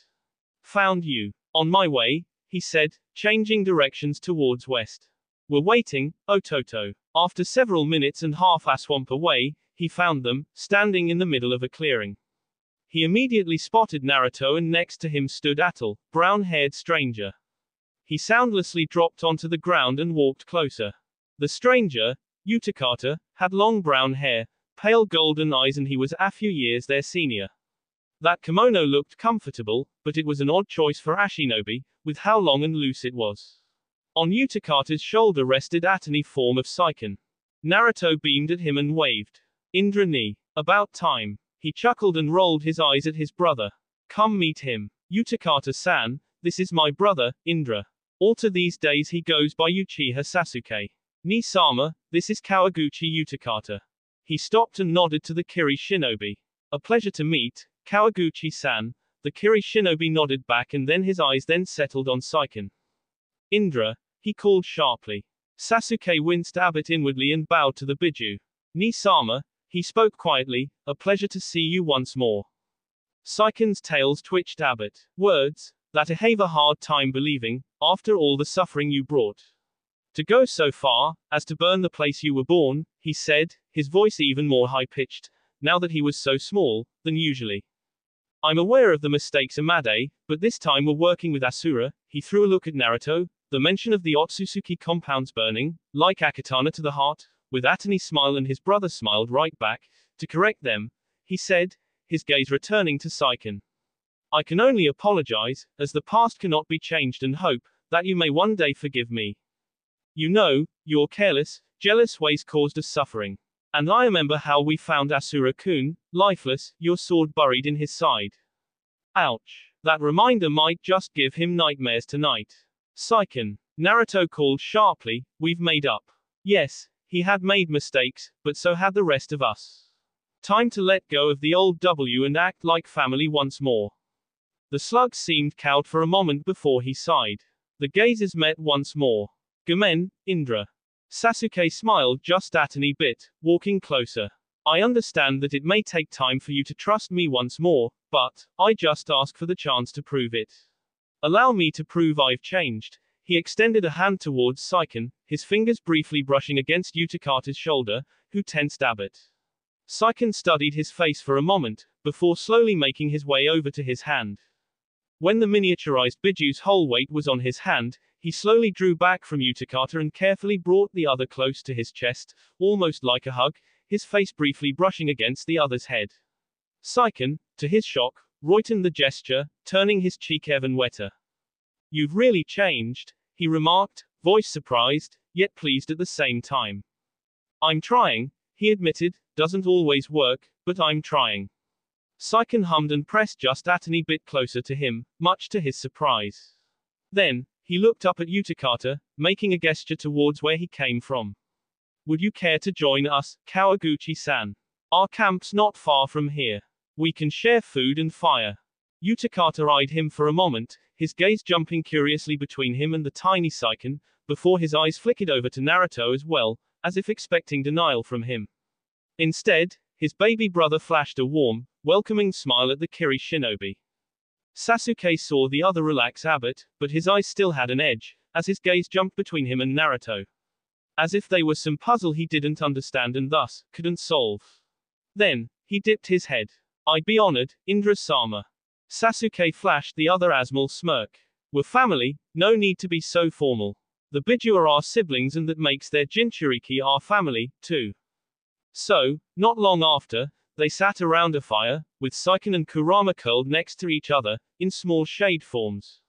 Found you. On my way, he said, changing directions towards west. We're waiting, Ototo. After several minutes and half a swamp away, he found them, standing in the middle of a clearing. He immediately spotted Naruto, and next to him stood Atal, brown-haired stranger. He soundlessly dropped onto the ground and walked closer. The stranger, Utakata, had long brown hair, pale golden eyes, and he was a few years their senior. That kimono looked comfortable, but it was an odd choice for a shinobi, with how long and loose it was. On Utakata's shoulder rested a tiny form of Saiken. Naruto beamed at him and waved. Indra ni. About time. He chuckled and rolled his eyes at his brother. Come meet him. Utakata-san, this is my brother, Indra. All to these days he goes by Uchiha Sasuke. Ni-sama, this is Kawaguchi Utakata. He stopped and nodded to the Kiri shinobi. A pleasure to meet, Kawaguchi-san. The Kiri shinobi nodded back, and then his eyes then settled on Saiken. Indra, he called sharply. Sasuke winced a bit inwardly and bowed to the Biju. Ni-sama, he spoke quietly, a pleasure to see you once more. Saiken's tails twitched a bit. Words, that I have a hard time believing, after all the suffering you brought. To go so far, as to burn the place you were born, he said, his voice even more high-pitched, now that he was so small, than usually. I'm aware of the mistakes Amade, but this time we're working with Ashura. He threw a look at Naruto, the mention of the Otsutsuki compounds burning, like Akatana to the heart, with a tiny smile, and his brother smiled right back, to correct them, he said, his gaze returning to Saiken. I can only apologize, as the past cannot be changed, and hope that you may one day forgive me. You know, your careless, jealous ways caused us suffering. And I remember how we found Asura-kun, lifeless, your sword buried in his side. Ouch. That reminder might just give him nightmares tonight. Saiken. Naruto called sharply, we've made up. Yes, he had made mistakes, but so had the rest of us. Time to let go of the old W and act like family once more. The slug seemed cowed for a moment before he sighed. The gazes met once more. Gomen, Indra. Sasuke smiled just a tiny bit, walking closer. I understand that it may take time for you to trust me once more, but I just ask for the chance to prove it. Allow me to prove I've changed. He extended a hand towards Saiken, his fingers briefly brushing against Utakata's shoulder, who tensed a bit. Saiken studied his face for a moment, before slowly making his way over to his hand. When the miniaturized Biju's whole weight was on his hand, he slowly drew back from Utakata and carefully brought the other close to his chest, almost like a hug, his face briefly brushing against the other's head. Saiken, to his shock, reiterated the gesture, turning his cheek even wetter. "You've really changed," he remarked, voice surprised, yet pleased at the same time. "I'm trying," he admitted, "doesn't always work, but I'm trying." Saiken hummed and pressed just a tiny bit closer to him, much to his surprise. Then, he looked up at Utakata, making a gesture towards where he came from. "Would you care to join us, Kawaguchi-san? Our camp's not far from here. We can share food and fire." Utakata eyed him for a moment, his gaze jumping curiously between him and the tiny Saiken, before his eyes flickered over to Naruto as well, as if expecting denial from him. Instead, his baby brother flashed a warm, welcoming smile at the Kiri shinobi. Sasuke saw the other relax a bit, but his eyes still had an edge, as his gaze jumped between him and Naruto. As if they were some puzzle he didn't understand and thus, couldn't solve. Then, he dipped his head. "I'd be honored, Indra-sama." Sasuke flashed the other Asmal smirk. "We're family, no need to be so formal. The Biju are our siblings and that makes their Jinchuriki our family, too." So, not long after, they sat around a fire, with Saiken and Kurama curled next to each other, in small shade forms.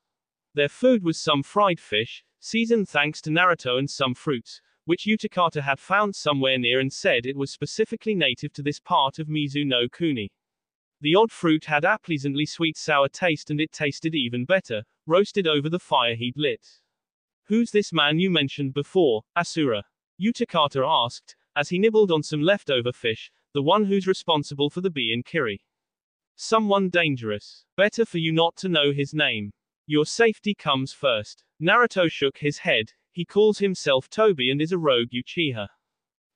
Their food was some fried fish, seasoned thanks to Naruto, and some fruits, which Utakata had found somewhere near and said it was specifically native to this part of Mizu no Kuni. The odd fruit had a pleasantly sweet-sour taste, and it tasted even better, roasted over the fire he'd lit. "Who's this man you mentioned before, Ashura?" Utakata asked, as he nibbled on some leftover fish, "the one who's responsible for the bee and Kiri." "Someone dangerous. Better for you not to know his name. Your safety comes first." Naruto shook his head. "He calls himself Tobi and is a rogue Uchiha.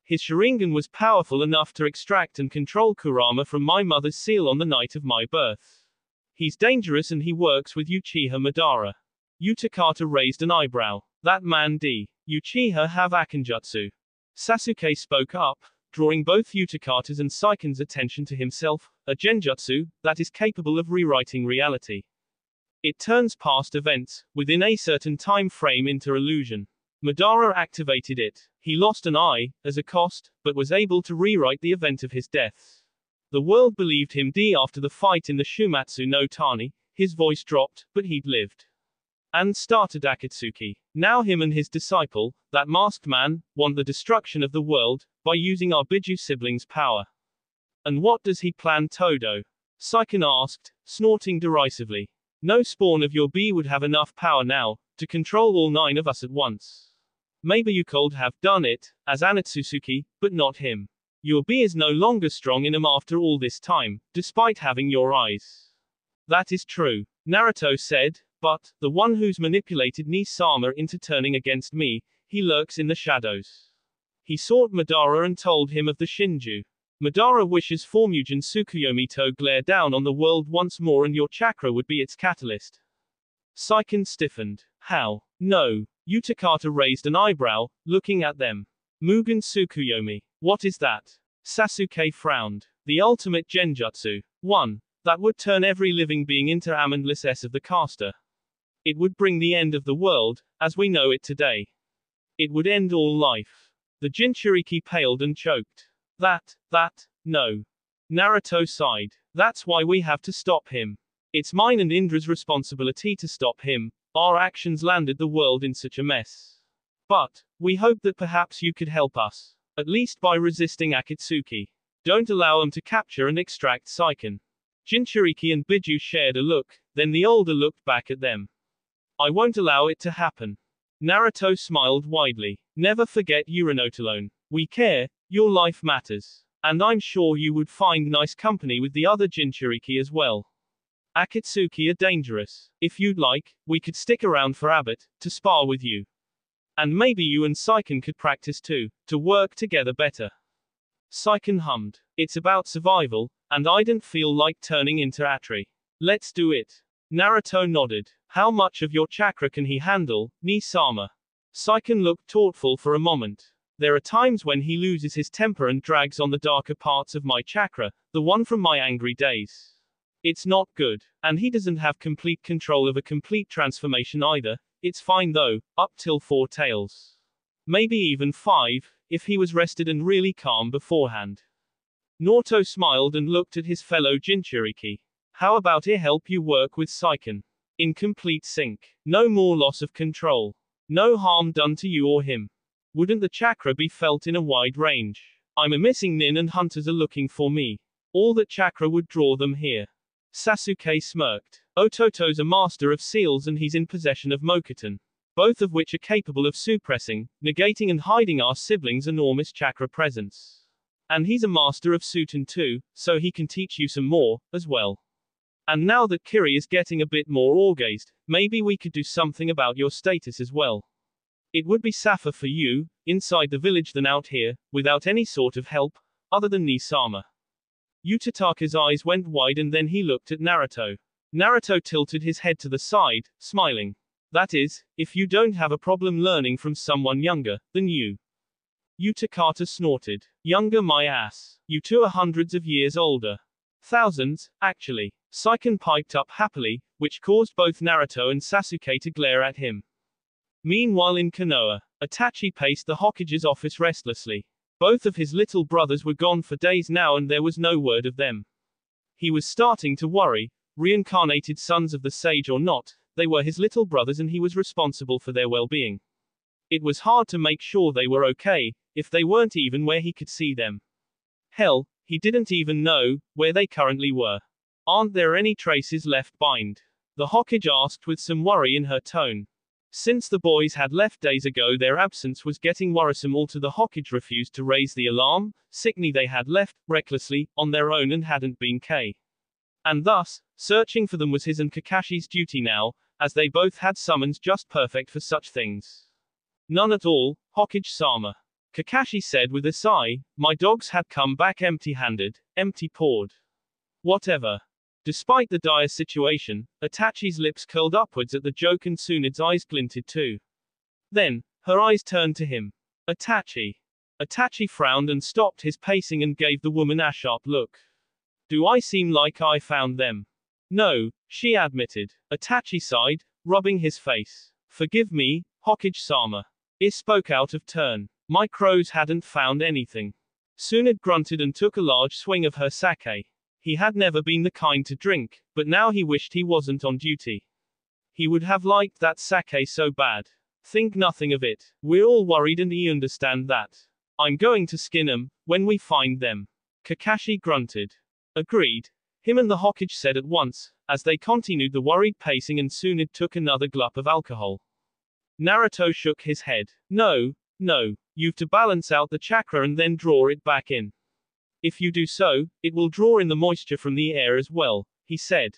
His Sharingan was powerful enough to extract and control Kurama from my mother's seal on the night of my birth. He's dangerous and he works with Uchiha Madara." Utakata raised an eyebrow. "That man D. Uchiha have Akanjutsu." Sasuke spoke up, drawing both Utakata's and Saiken's attention to himself, "a genjutsu, that is capable of rewriting reality. It turns past events, within a certain time frame, into illusion. Madara activated it. He lost an eye, as a cost, but was able to rewrite the event of his death. The world believed him dead after the fight in the Shumatsu no Tani." His voice dropped, "but he'd lived. And started Akatsuki. Now him and his disciple, that masked man, want the destruction of the world, by using our Biju siblings' power." "And what does he plan, Todo?" Saiken asked, snorting derisively. "No spawn of your bee would have enough power now, to control all 9 of us at once. Maybe you could have done it, as Anatsusuke, but not him. Your bee is no longer strong in him after all this time, despite having your eyes." "That is true," Naruto said, "but, the one who's manipulated Ni-sama into turning against me, he lurks in the shadows. He sought Madara and told him of the Shinju. Madara wishes for Mugen Tsukuyomi to glare down on the world once more and your chakra would be its catalyst." Saiken stiffened. "How? No." Utakata raised an eyebrow, looking at them. "Mugen Tsukuyomi. What is that?" Sasuke frowned. "The ultimate genjutsu. One that would turn every living being into amandless S of the caster. It would bring the end of the world, as we know it today. It would end all life." The Jinchuriki paled and choked. No. Naruto sighed. "That's why we have to stop him. It's mine and Indra's responsibility to stop him. Our actions landed the world in such a mess. But, we hope that perhaps you could help us. At least by resisting Akatsuki. Don't allow him to capture and extract Saiken." Jinchuriki and Biju shared a look, then the older looked back at them. "I won't allow it to happen." Naruto smiled widely. "Never forget Uranotolone. We care, your life matters. And I'm sure you would find nice company with the other Jinchuriki as well. Akatsuki are dangerous. If you'd like, we could stick around for a bit, to spar with you. And maybe you and Saiken could practice too, to work together better." Saiken hummed. "It's about survival, and I don't feel like turning into Atri. Let's do it." Naruto nodded. "How much of your chakra can he handle, Ni-sama?" Saiken looked thoughtful for a moment. "There are times when he loses his temper and drags on the darker parts of my chakra, the one from my angry days. It's not good. And he doesn't have complete control of a complete transformation either. It's fine though, up till 4 tails. Maybe even 5, if he was rested and really calm beforehand. Naruto smiled and looked at his fellow Jinchuriki. How about I help you work with Saiken? In complete sync. No more loss of control. No harm done to you or him. Wouldn't the chakra be felt in a wide range? I'm a missing nin and hunters are looking for me. All that chakra would draw them here. Sasuke smirked. Ototo's a master of seals and he's in possession of Mokuton. Both of which are capable of suppressing, negating and hiding our siblings' enormous chakra presence. And he's a master of Suten too, so he can teach you some more, as well. And now that Kiri is getting a bit more orgazed, maybe we could do something about your status as well. It would be safer for you, inside the village than out here, without any sort of help, other than Nisama. Utataka's eyes went wide and then he looked at Naruto. Naruto tilted his head to the side, smiling. That is, if you don't have a problem learning from someone younger than you. Utakata snorted. Younger my ass. You two are hundreds of years older. Thousands, actually. Saiken piped up happily, which caused both Naruto and Sasuke to glare at him. Meanwhile in Konoha, Itachi paced the Hokage's office restlessly. Both of his little brothers were gone for days now and there was no word of them. He was starting to worry, reincarnated sons of the sage or not, they were his little brothers and he was responsible for their well-being. It was hard to make sure they were okay, if they weren't even where he could see them. Hell, he didn't even know where they currently were. Aren't there any traces left behind? The Hokage asked with some worry in her tone. Since the boys had left days ago their absence was getting worrisome although the Hokage refused to raise the alarm, sickly they had left, recklessly, on their own and hadn't been and thus, searching for them was his and Kakashi's duty now, as they both had summons just perfect for such things. None at all, Hokage-sama. Kakashi said with a sigh, my dogs had come back empty-handed, empty-pawed. Whatever. Despite the dire situation, Itachi's lips curled upwards at the joke and Tsunade's eyes glinted too. Then, her eyes turned to him. Itachi. Itachi frowned and stopped his pacing and gave the woman a sharp look. Do I seem like I found them? No, she admitted. Itachi sighed, rubbing his face. Forgive me, Hokage-sama. I spoke out of turn. My crows hadn't found anything. Tsunade grunted and took a large swing of her sake. He had never been the kind to drink, but now he wished he wasn't on duty. He would have liked that sake so bad. Think nothing of it. We're all worried and I understand that. I'm going to skin 'em when we find them. Kakashi grunted. Agreed. Him and the Hokage said at once, as they continued the worried pacing and Tsunade took another gulp of alcohol. Naruto shook his head. No, you've to balance out the chakra and then draw it back in. If you do so, it will draw in the moisture from the air as well, he said.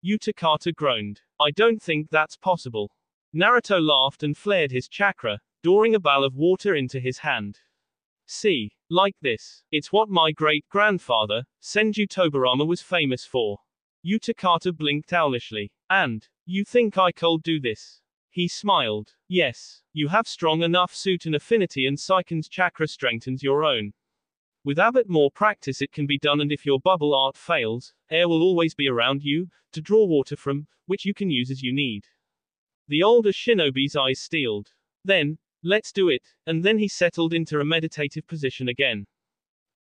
Utakata groaned. I don't think that's possible. Naruto laughed and flared his chakra, drawing a ball of water into his hand. See, like this. It's what my great-grandfather, Senju Tobarama was famous for. Utakata blinked owlishly. And, you think I could do this? He smiled. Yes, you have strong enough Suten affinity and Saiken's chakra strengthens your own. With a bit more practice it can be done and if your bubble art fails, air will always be around you, to draw water from, which you can use as you need. The older shinobi's eyes steeled. Then, let's do it, and then he settled into a meditative position again.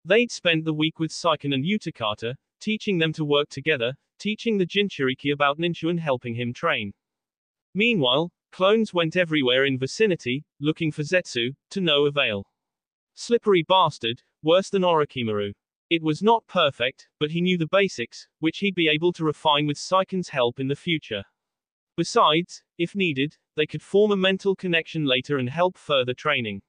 They'd spent the week with Saiken and Utakata, teaching them to work together, teaching the Jinchuriki about ninja and helping him train. Meanwhile, clones went everywhere in vicinity, looking for Zetsu, to no avail. Slippery bastard, worse than Orochimaru. It was not perfect, but he knew the basics, which he'd be able to refine with Saiken's help in the future. Besides, if needed, they could form a mental connection later and help further training.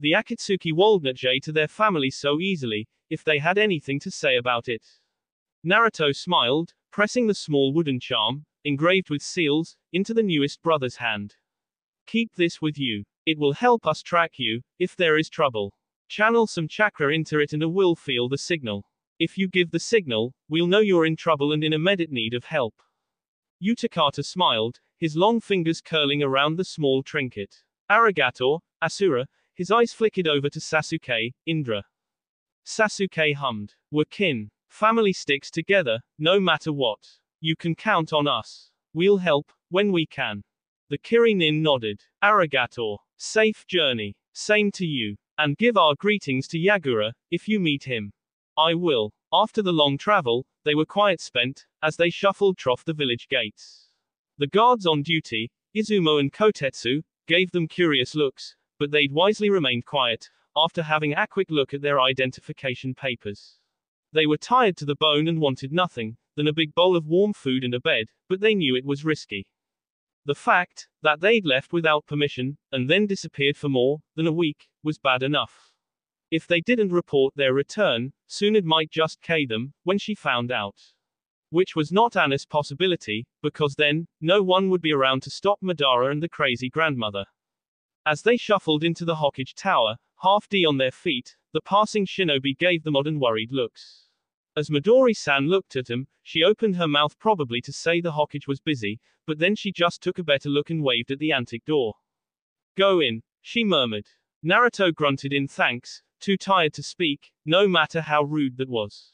The Akatsuki Walnut to their family so easily, if they had anything to say about it. Naruto smiled, pressing the small wooden charm, engraved with seals, into the newest brother's hand. Keep this with you. It will help us track you, if there is trouble. Channel some chakra into it and it will feel the signal. If you give the signal, we'll know you're in trouble and in immediate need of help. Utakata smiled, his long fingers curling around the small trinket. Arigato, Ashura, his eyes flickered over to Sasuke, Indra. Sasuke hummed. We're kin. Family sticks together, no matter what. You can count on us. We'll help, when we can. The Kiri-nin nodded. Arigato. Safe journey. Same to you. And give our greetings to Yagura, if you meet him. I will. After the long travel, they were quiet spent, as they shuffled trough the village gates. The guards on duty, Izumo and Kotetsu, gave them curious looks, but they'd wisely remained quiet, after having a quick look at their identification papers. They were tired to the bone and wanted nothing than a big bowl of warm food and a bed, but they knew it was risky. The fact that they'd left without permission, and then disappeared for more than a week, was bad enough. If they didn't report their return, Tsunade might just kill them, when she found out. Which was not Anna's possibility, because then, no one would be around to stop Madara and the crazy grandmother. As they shuffled into the Hokage Tower, half-D on their feet, the passing shinobi gave them odd and worried looks. As Midori-san looked at him, she opened her mouth probably to say the Hokage was busy, but then she just took a better look and waved at the antique door. Go in, she murmured. Naruto grunted in thanks, too tired to speak, no matter how rude that was.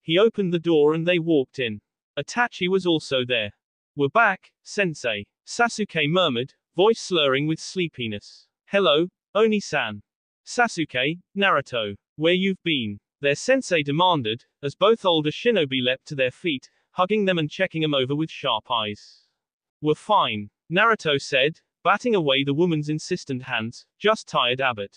He opened the door and they walked in. Itachi was also there. We're back, sensei, Sasuke murmured, voice slurring with sleepiness. Hello, Oni-san. Sasuke, Naruto. Where you've been? Their sensei demanded, as both older shinobi leapt to their feet, hugging them and checking them over with sharp eyes. We're fine, Naruto said, batting away the woman's insistent hands, just tired a bit.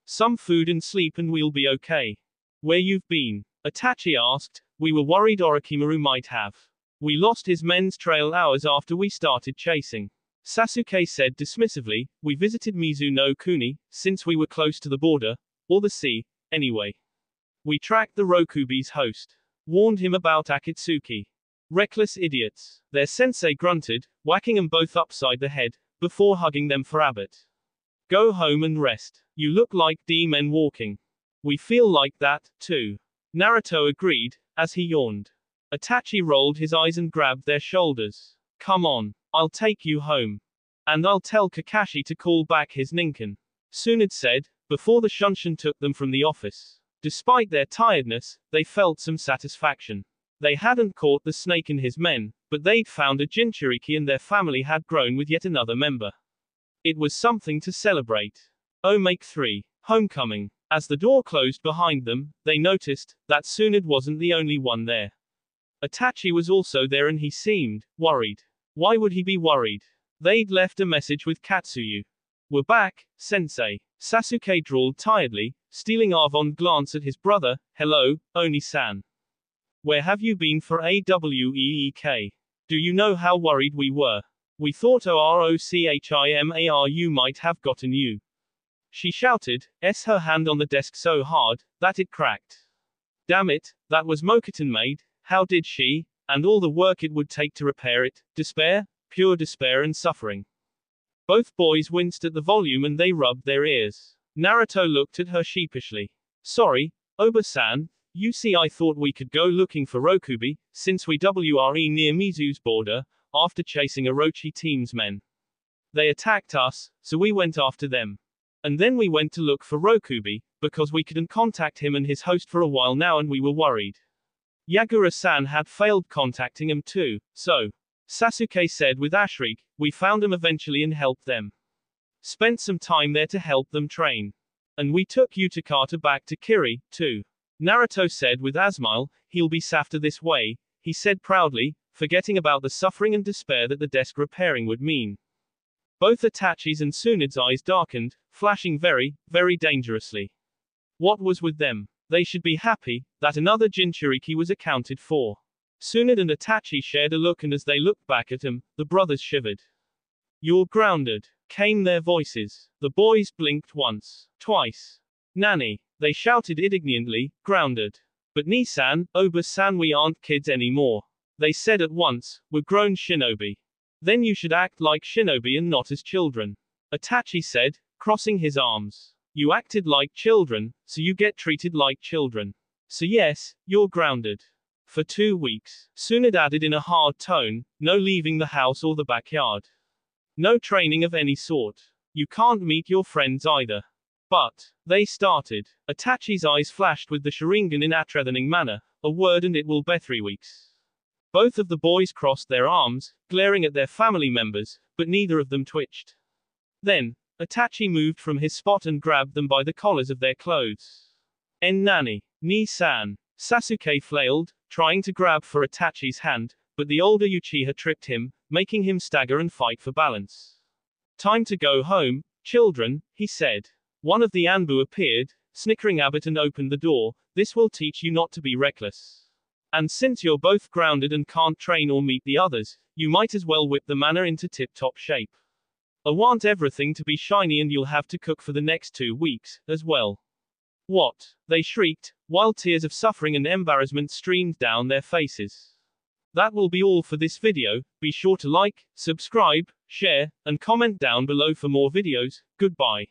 Some food and sleep and we'll be okay. Where you've been? Itachi asked. We were worried Orochimaru might have. We lost his men's trail hours after we started chasing. Sasuke said dismissively, we visited Mizuno Kuni, since we were close to the border, or the sea, anyway. We tracked the Rokubi's host. Warned him about Akatsuki. Reckless idiots. Their sensei grunted, whacking them both upside the head, before hugging them for a bit. Go home and rest. You look like D-men walking. We feel like that, too. Naruto agreed, as he yawned. Itachi rolled his eyes and grabbed their shoulders. Come on, I'll take you home. And I'll tell Kakashi to call back his ninkin. Tsunade said, before the Shunshin took them from the office. Despite their tiredness, they felt some satisfaction. They hadn't caught the snake and his men, but they'd found a Jinchuriki and their family had grown with yet another member. It was something to celebrate. Omake 3. Homecoming. As the door closed behind them, they noticed that Tsunade wasn't the only one there. Itachi was also there and he seemed worried. Why would he be worried? They'd left a message with Katsuyu. We're back, sensei. Sasuke drawled tiredly, stealing Arvon glance at his brother. Hello, Oni-san. Where have you been for a week? Do you know how worried we were? We thought Orochimaru might have gotten you. She shouted, her hand on the desk so hard that it cracked. Damn it, that was Mokuton made. How did she? And all the work it would take to repair it. Despair, pure despair and suffering. Both boys winced at the volume and they rubbed their ears. Naruto looked at her sheepishly. Sorry, Oba-san, you see I thought we could go looking for Rokubi, since we were near Mizu's border, after chasing Orochi team's men. They attacked us, so we went after them. And then we went to look for Rokubi, because we couldn't contact him and his host for a while now and we were worried. Yagura-san had failed contacting him too, so. Sasuke said with a shriek, we found him eventually and helped them. Spent some time there to help them train. And we took Utakata back to Kiri, too. Naruto said with a smile, he'll be safter this way, he said proudly, forgetting about the suffering and despair that the desk repairing would mean. Both Itachi's and Tsunade's eyes darkened, flashing very, very dangerously. What was with them? They should be happy that another Jinchuriki was accounted for. Tsunade and Itachi shared a look and as they looked back at him, the brothers shivered. You're grounded, came their voices. The boys blinked once, twice. Nani, they shouted indignantly, grounded. But Nisan, Oba-san, we aren't kids anymore. They said at once, we're grown shinobi. Then you should act like shinobi and not as children. Itachi said, crossing his arms. You acted like children, so you get treated like children. So yes, you're grounded. For 2 weeks. Tsunade added in a hard tone, no leaving the house or the backyard. No training of any sort. You can't meet your friends either. But, they started. Itachi's eyes flashed with the Sharingan in a threatening manner, A word and it will be 3 weeks. Both of the boys crossed their arms, glaring at their family members, but neither of them twitched. Then, Itachi moved from his spot and grabbed them by the collars of their clothes. En nani, ni-san. Sasuke flailed, trying to grab for Itachi's hand, but the older Uchiha tripped him, making him stagger and fight for balance. Time to go home, children, he said. One of the Anbu appeared, snickering a bit and opened the door. This will teach you not to be reckless. And since you're both grounded and can't train or meet the others, you might as well whip the mana into tip-top shape. I want everything to be shiny and you'll have to cook for the next 2 weeks, as well. What? They shrieked, while tears of suffering and embarrassment streamed down their faces. That will be all for this video. Be sure to like, subscribe, share, and comment down below for more videos. Goodbye.